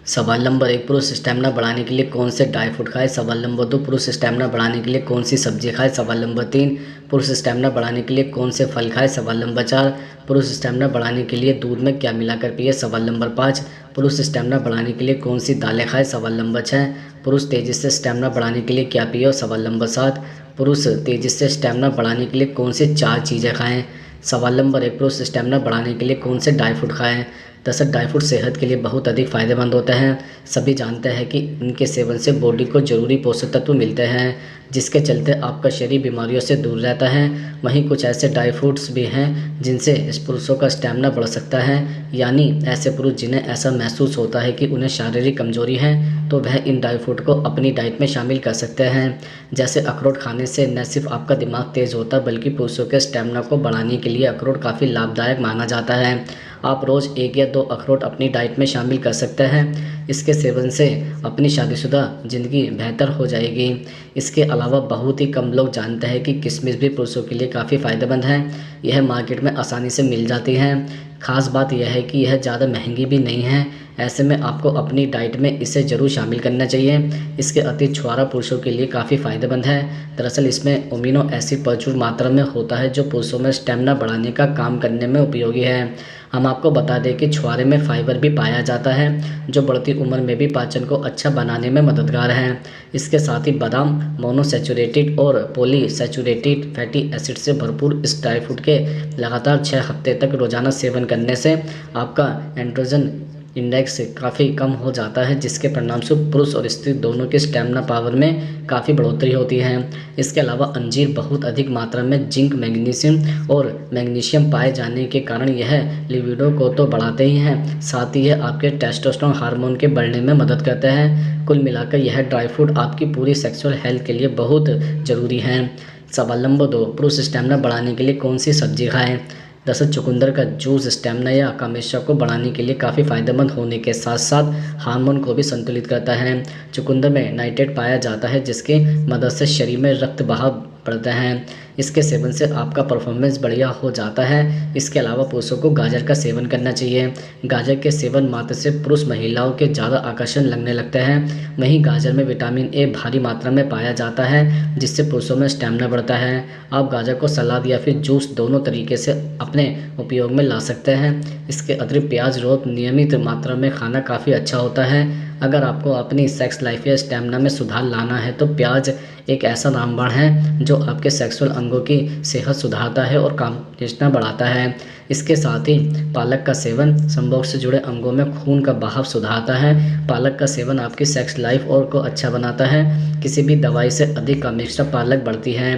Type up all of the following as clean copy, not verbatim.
सवाल नंबर 1, पुरुष स्टैमिना बढ़ाने के लिए कौन से ड्राई फ्रूट खाएं। सवाल नंबर 2, पुरुष स्टैमिना बढ़ाने के लिए कौन सी सब्जी खाएं। सवाल नंबर 3, पुरुष स्टैमिना बढ़ाने के लिए कौन से फल खाएं। सवाल नंबर 4, पुरुष स्टैमिना बढ़ाने के लिए दूध में क्या मिलाकर पिए। सवाल नंबर 5, पुरुष स्टैमिना बढ़ाने के लिए कौन सी दालें खाएं। सवाल नंबर 6, पुरुष तेजी से स्टैमिना बढ़ाने के लिए क्या पिए। और सवाल नंबर 7, पुरुष तेजी से स्टैमिना बढ़ाने के लिए कौन सी 4 चीज़ें खाएँ। सवाल नंबर 1, पुरुष स्टैमिना बढ़ाने के लिए कौन से ड्राई फ्रूट खाएँ। दरअसल ड्राई फ्रूट सेहत के लिए बहुत अधिक फ़ायदेमंद होते हैं। सभी जानते हैं कि इनके सेवन से बॉडी को ज़रूरी पोषक तत्व मिलते हैं, जिसके चलते आपका शरीर बीमारियों से दूर रहता है। वहीं कुछ ऐसे ड्राई फ्रूट्स भी हैं जिनसे इस पुरुषों का स्टैमिना बढ़ सकता है, यानी ऐसे पुरुष जिन्हें ऐसा महसूस होता है कि उन्हें शारीरिक कमजोरी है, तो वह इन ड्राई फ्रूट को अपनी डाइट में शामिल कर सकते हैं। जैसे अखरोट खाने से न सिर्फ आपका दिमाग तेज़ होता है, बल्कि पुरुषों के स्टैमिना को बढ़ाने के लिए अखरोट काफ़ी लाभदायक माना जाता है। आप रोज़ 1 या 2 अखरोट अपनी डाइट में शामिल कर सकते हैं। इसके सेवन से अपनी शादीशुदा ज़िंदगी बेहतर हो जाएगी। इसके अलावा बहुत ही कम लोग जानते हैं कि किशमिश भी पुरुषों के लिए काफ़ी फ़ायदेमंद है। यह मार्केट में आसानी से मिल जाती हैं। ख़ास बात यह है कि यह ज़्यादा महंगी भी नहीं है। ऐसे में आपको अपनी डाइट में इसे ज़रूर शामिल करना चाहिए। इसके अतिरिक्त छुआरा पुरुषों के लिए काफ़ी फ़ायदेमंद है। दरअसल इसमें अमीनो एसिड प्रचुर मात्रा में होता है, जो पुरुषों में स्टेमिना बढ़ाने का काम करने में उपयोगी है। हम आपको बता दें कि छुआरे में फाइबर भी पाया जाता है, जो बढ़ती उम्र में भी पाचन को अच्छा बनाने में मददगार है। इसके साथ ही बादाम मोनोसैचुरेटेड और पॉलीसैचुरेटेड फैटी एसिड से भरपूर इस ड्राई फ्रूट के लगातार 6 हफ्ते तक रोज़ाना सेवन करने से आपका एंड्रोजन इंडेक्स काफ़ी कम हो जाता है, जिसके परिणामस्वरूप पुरुष और स्त्री दोनों के स्टैमिना पावर में काफ़ी बढ़ोतरी होती है। इसके अलावा अंजीर बहुत अधिक मात्रा में जिंक, मैग्नीशियम पाए जाने के कारण यह लिबिडो को तो बढ़ाते ही हैं, साथ ही यह आपके टेस्टोस्टेरोन हार्मोन के बढ़ने में मदद करते हैं। कुल मिलाकर यह ड्राई फ्रूट आपकी पूरी सेक्सुअल हेल्थ के लिए बहुत ज़रूरी है। सवाल नंबर 2, पुरुष स्टैमिना बढ़ाने के लिए कौन सी सब्जी खाएँ। दरअसल चुकंदर का जूस स्टेमिना या कामेशा को बढ़ाने के लिए काफ़ी फ़ायदेमंद होने के साथ साथ हार्मोन को भी संतुलित करता है। चुकंदर में नाइट्रेट पाया जाता है, जिसकी मदद से शरीर में रक्त बहाव बढ़ता है। इसके सेवन से आपका परफॉर्मेंस बढ़िया हो जाता है। इसके अलावा पुरुषों को गाजर का सेवन करना चाहिए। गाजर के सेवन मात्र से पुरुष महिलाओं के ज़्यादा आकर्षण लगने लगते हैं। वहीं गाजर में विटामिन ए भारी मात्रा में पाया जाता है, जिससे पुरुषों में स्टैमिना बढ़ता है। आप गाजर को सलाद या फिर जूस दोनों तरीके से अपने उपयोग में ला सकते हैं। इसके अतिरिक्त प्याज रोज नियमित मात्रा में खाना काफ़ी अच्छा होता है। अगर आपको अपनी सेक्स लाइफ या स्टैमिना में सुधार लाना है, तो प्याज एक ऐसा रामबाण है जो आपके सेक्सुअल अंगों की सेहत सुधारता है और कामचेष्टा बढ़ाता है। इसके साथ ही पालक का सेवन संभोग से जुड़े अंगों में खून का बहाव सुधारता है। पालक का सेवन आपकी सेक्स लाइफ और को अच्छा बनाता है। किसी भी दवाई से अधिक कामेष्टा पालक बढ़ती है।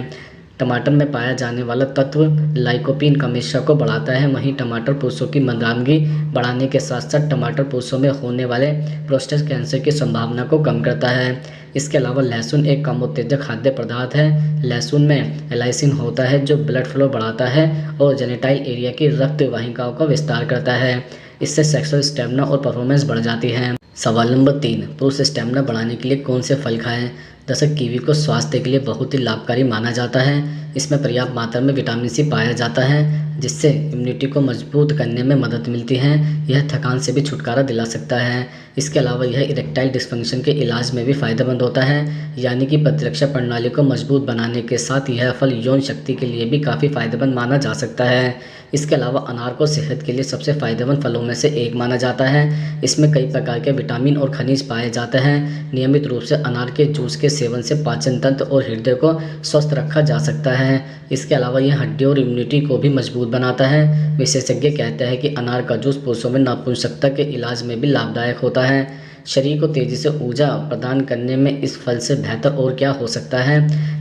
टमाटर में पाया जाने वाला तत्व लाइकोपीन कामेष्टा को बढ़ाता है। वहीं टमाटर पुरुषों की मर्दानगी बढ़ाने के साथ साथ टमाटर पुरुषों में होने वाले प्रोस्टेट कैंसर की संभावना को कम करता है। इसके अलावा लहसुन एक कामोत्तेजक खाद्य पदार्थ है। लहसुन में एलाइसिन होता है, जो ब्लड फ्लो बढ़ाता है और जेनिटाइल एरिया की रक्त वाहिकाओं का विस्तार करता है। इससे सेक्सुअल स्टेमिना और परफॉर्मेंस बढ़ जाती है। सवाल नंबर 3, पुरुष स्टेमिना बढ़ाने के लिए कौन से फल खाएं। दरअसल कीवी को स्वास्थ्य के लिए बहुत ही लाभकारी माना जाता है। इसमें पर्याप्त मात्रा में विटामिन सी पाया जाता है, जिससे इम्यूनिटी को मजबूत करने में मदद मिलती है। यह थकान से भी छुटकारा दिला सकता है। इसके अलावा यह इरेक्टाइल डिस्फंक्शन के इलाज में भी फ़ायदेमंद होता है, यानी कि प्रतिरक्षा प्रणाली को मजबूत बनाने के साथ यह फल यौन शक्ति के लिए भी काफ़ी फ़ायदेमंद माना जा सकता है। इसके अलावा अनार को सेहत के लिए सबसे फ़ायदेमंद फलों में से एक माना जाता है। इसमें कई प्रकार के विटामिन और खनिज पाए जाते हैं। नियमित रूप से अनार के जूस के सेवन से पाचन तंत्र और हृदय को स्वस्थ रखा जा सकता है। इसके अलावा यह हड्डियों और इम्यूनिटी को भी मजबूत बनाता है। विशेषज्ञ कहते हैं कि अनार का जूस पुरुषों में नपुंसकता के इलाज में भी लाभदायक होता है। शरीर को तेज़ी से ऊर्जा प्रदान करने में इस फल से बेहतर और क्या हो सकता है।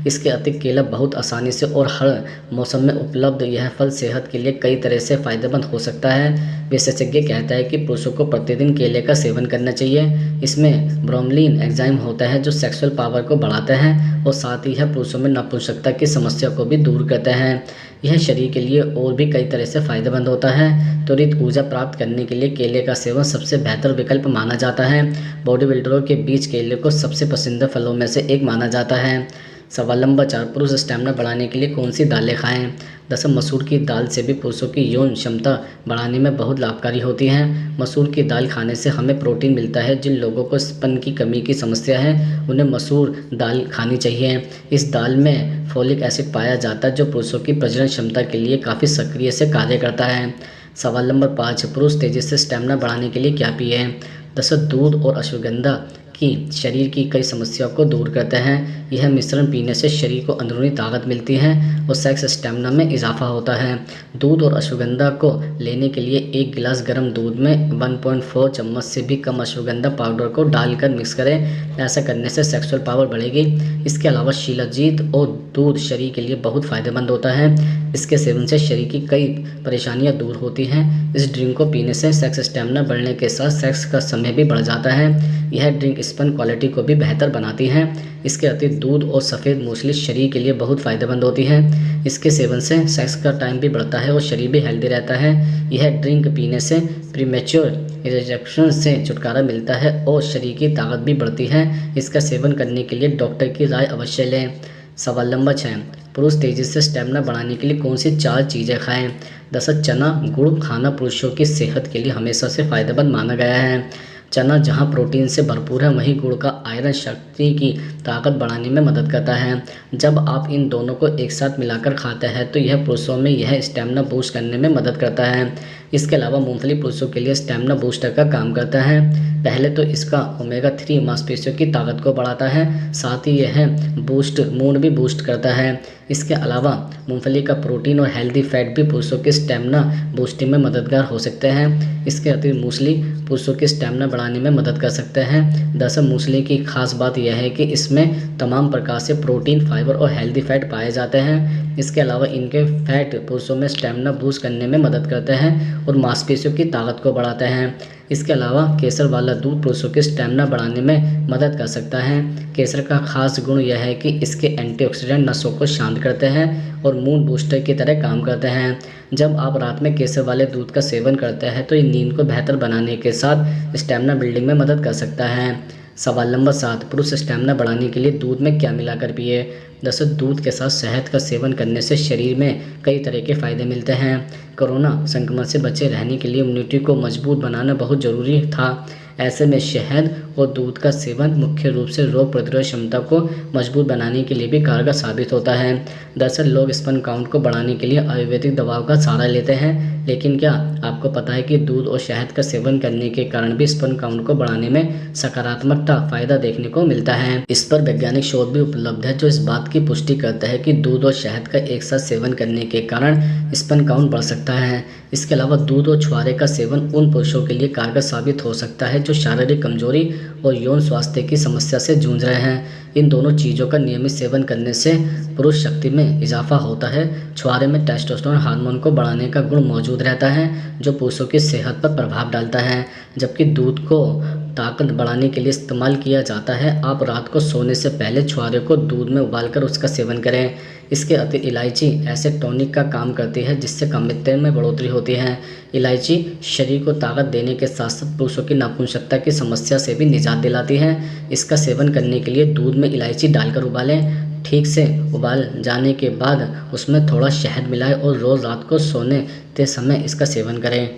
इसके अतिरिक्त केला बहुत आसानी से और हर मौसम में उपलब्ध यह फल सेहत के लिए कई तरह से फ़ायदेमंद हो सकता है। विशेषज्ञ कहता है कि पुरुषों को प्रतिदिन केले का सेवन करना चाहिए। इसमें ब्रोमेलिन एंजाइम होता है, जो सेक्सुअल पावर को बढ़ाता है और साथ ही यह पुरुषों में नपुंसकता की समस्या को भी दूर करता है। यह शरीर के लिए और भी कई तरह से फ़ायदेमंद होता है। त्वरित ऊर्जा प्राप्त करने के लिए केले का सेवन सबसे बेहतर विकल्प माना जाता है। बॉडी बिल्डरों के बीच केले को सबसे पसंदीदा फलों में से एक माना जाता है। सवाल नंबर 4, पुरुष स्टेमिना बढ़ाने के लिए कौन सी दालें खाएं। दरअसल मसूर की दाल से भी पुरुषों की यौन क्षमता बढ़ाने में बहुत लाभकारी होती हैं। मसूर की दाल खाने से हमें प्रोटीन मिलता है। जिन लोगों को स्तन की कमी की समस्या है उन्हें मसूर दाल खानी चाहिए। इस दाल में फोलिक एसिड पाया जाता है जो पुरुषों की प्रजनन क्षमता के लिए काफ़ी सक्रिय से कार्य करता है। सवाल नंबर 5, पुरुष तेजी से स्टेमिना बढ़ाने के लिए क्या पिए? दरअसल दूध और अश्वगंधा की शरीर की कई समस्याओं को दूर करते हैं। यह मिश्रण पीने से शरीर को अंदरूनी ताकत मिलती है और सेक्स स्टेमिना में इजाफा होता है। दूध और अश्वगंधा को लेने के लिए 1 गिलास गर्म दूध में 1.4 चम्मच से भी कम अश्वगंधा पाउडर को डालकर मिक्स करें। ऐसा करने से सेक्सुअल पावर बढ़ेगी। इसके अलावा शिलाजीत और दूध शरीर के लिए बहुत फ़ायदेमंद होता है। इसके सेवन से शरीर की कई परेशानियां दूर होती हैं। इस ड्रिंक को पीने से सेक्स स्टेमिना बढ़ने के साथ सेक्स का समय भी बढ़ जाता है। यह ड्रिंक स्पर्म क्वालिटी को भी बेहतर बनाती है। इसके अतिरिक्त दूध और सफ़ेद मूसली शरीर के लिए बहुत फ़ायदेमंद होती है। इसके सेवन से सेक्स का टाइम भी बढ़ता है और शरीर भी हेल्दी रहता है। यह ड्रिंक पीने से प्रीमेच्योर इरेक्शन से छुटकारा मिलता है और शरीर की ताकत भी बढ़ती है। इसका सेवन करने के लिए डॉक्टर की राय अवश्य लें। सवाल नंबर 6, पुरुष तेजी से स्टेमिना बढ़ाने के लिए कौन सी 4 चीज़ें खाएं? दरअसल चना गुड़ खाना पुरुषों की सेहत के लिए हमेशा से फ़ायदेमंद माना गया है। चना जहां प्रोटीन से भरपूर है वहीं गुड़ का आयरन शक्ति की ताकत बढ़ाने में मदद करता है। जब आप इन दोनों को एक साथ मिलाकर खाते हैं तो यह पुरुषों में यह स्टेमिना बूस्ट करने में मदद करता है। इसके अलावा मूंगफली पुरुषों के लिए स्टेमिना बूस्टर का काम करता है। पहले तो इसका ओमेगा 3 मांसपेशियों की ताकत को बढ़ाता है, साथ ही यह मूड भी बूस्ट करता है। इसके अलावा मूंगफली का प्रोटीन और हेल्दी फैट भी पुरुषों के स्टेमिना बूस्टिंग में मददगार हो सकते हैं। इसके अतिरिक्त मूसली पुरुषों की स्टेमिना बढ़ाने में मदद कर सकते हैं। दरअसल मूसली की खास बात यह है कि इसमें तमाम प्रकार से प्रोटीन, फाइबर और हेल्दी फैट पाए जाते हैं। इसके अलावा इनके फैट पुरुषों में स्टेमिना बूस्ट करने में मदद करते हैं और मांसपेशियों की ताकत को बढ़ाते हैं। इसके अलावा केसर वाला दूध पुरुषों की स्टेमिना बढ़ाने में मदद कर सकता है। केसर का खास गुण यह है कि इसके एंटीऑक्सीडेंट नसों को शांत करते हैं और मूड बूस्टर की तरह काम करते हैं। जब आप रात में केसर वाले दूध का सेवन करते हैं तो ये नींद को बेहतर बनाने के साथ स्टेमिना बिल्डिंग में मदद कर सकता है। सवाल नंबर 7, पुरुष स्टेमिना बढ़ाने के लिए दूध में क्या मिलाकर पिए? दरअसल दूध के साथ शहद का सेवन करने से शरीर में कई तरह के फ़ायदे मिलते हैं। कोरोना संक्रमण से बचे रहने के लिए इम्यूनिटी को मजबूत बनाना बहुत ज़रूरी था। ऐसे में शहद और दूध का सेवन मुख्य रूप से रोग प्रतिरोध क्षमता को मजबूत बनाने के लिए भी कारगर साबित होता है। दरअसल लोग स्पर्म काउंट को बढ़ाने के लिए आयुर्वेदिक दवाओं का सहारा लेते हैं, लेकिन क्या आपको पता है कि दूध और शहद का सेवन करने के कारण भी स्पर्म काउंट को बढ़ाने में सकारात्मकता फायदा देखने को मिलता है। इस पर वैज्ञानिक शोध भी उपलब्ध है जो इस बात की पुष्टि करता है कि दूध और शहद का एक साथ सेवन करने के कारण स्पर्म काउंट बढ़ सकता है। इसके अलावा दूध और छुआरे का सेवन उन पुरुषों के लिए कारगर साबित हो सकता है जो शारीरिक कमजोरी और यौन स्वास्थ्य की समस्या से जूझ रहे हैं। इन दोनों चीज़ों का नियमित सेवन करने से पुरुष शक्ति में इजाफा होता है। छुआरे में टेस्टोस्टेरोन हार्मोन को बढ़ाने का गुण मौजूद रहता है जो पुरुषों की सेहत पर प्रभाव डालता है, जबकि दूध को ताकत बढ़ाने के लिए इस्तेमाल किया जाता है। आप रात को सोने से पहले छुआरे को दूध में उबालकर उसका सेवन करें। इसके अतिरिक्त इलायची ऐसे टॉनिक का काम करती है जिससे कामित्व में बढ़ोतरी होती है। इलायची शरीर को ताकत देने के साथ साथ पुरुषों की नपुंसकता की समस्या से भी निजात दिलाती है। इसका सेवन करने के लिए दूध में इलायची डालकर उबालें। ठीक से उबाल जाने के बाद उसमें थोड़ा शहद मिलाएं और रोज़ रात को सोने के समय इसका सेवन करें।